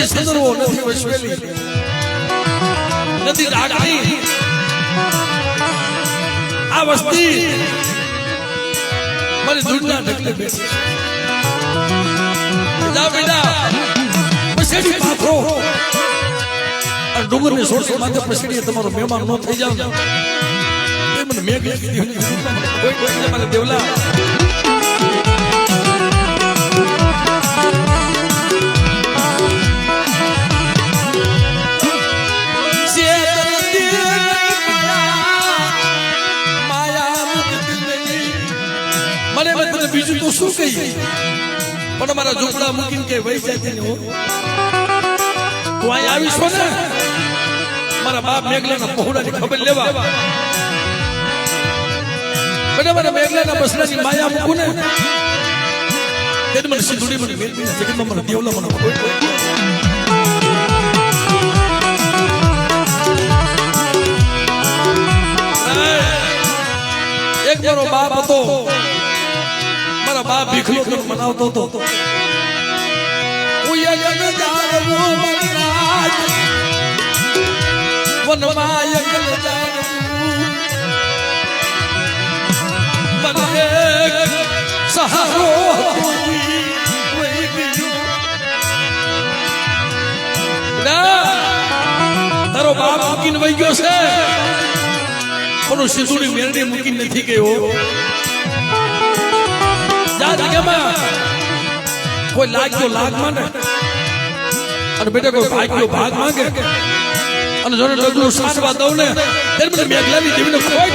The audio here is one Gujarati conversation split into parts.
નથી સંદર્ભો નથી વસવેલી નથી રાખડી આ વસ્તી મારી દૂધના ઢગલે બેઠી જા બેટા પછેડી પાથરો આ ડુંગરની સોરસી માથે પછેડીએ તમારો મહેમાન ન થઈ જાવ એ મને મેઘ કોઈ કોઈ મારે દેવલા બીજું તો શું કહીએ પણ મારા ઝૂંપડા મૂકીને કે વહી જાય ને તું અહીં આવીશ ને મારા બાપ મેઘલાના પહોળાની ખબર લેવા મને મારા મેઘલાના બસડાની માયા મૂકું ને તેને મને સિંધુડી મને મેળવી જગતમાં મને દેવલા મને એક મારો બાપ હતો મારા બાપ ભીખલો મનાવતો હતો હું યજ્ઞ જાણવો મનરાજ વનમાં યજ્ઞ જાણવું મને સહારો તારો બાપ મૂકીને વહી ગયો છે પણ સિંધુડી મેરડી મૂકીને નથી ગયો કોઈ લાગ્યો લાગ માંગે અને બેટા કોઈ ભાગ્યો ભાગ માંગે અને જો ડગલું સાસવા દઉં ને ત્યારે મને મેઘલાની જીવને કોઈ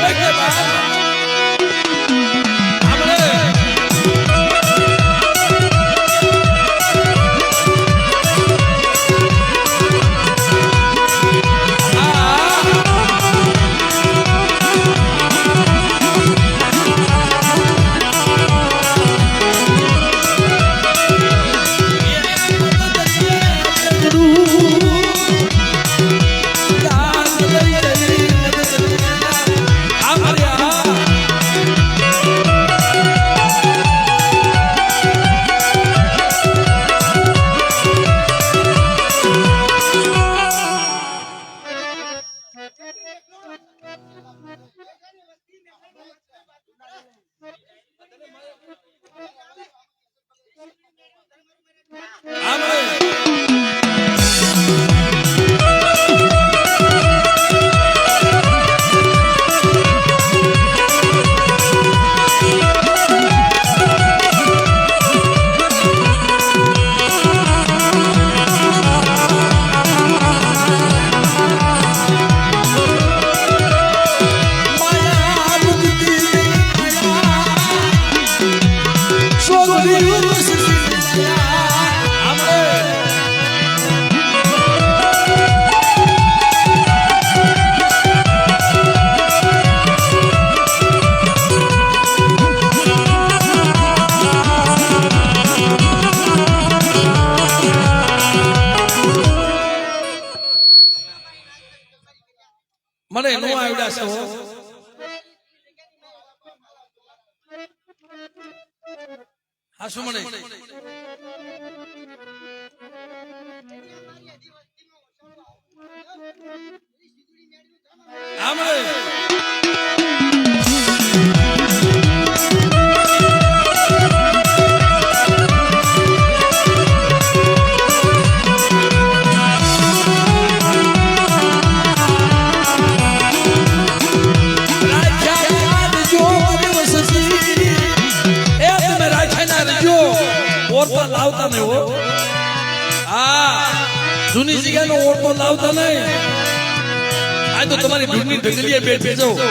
મને નો આવડ્યા છે હા શું મને લાવતા નહીં હો જૂની જગ્યાનો ઓળખો લાવતા નહીં આ તો તમારી ઢૂંઢની ઢગલીએ બેઠી જાઓ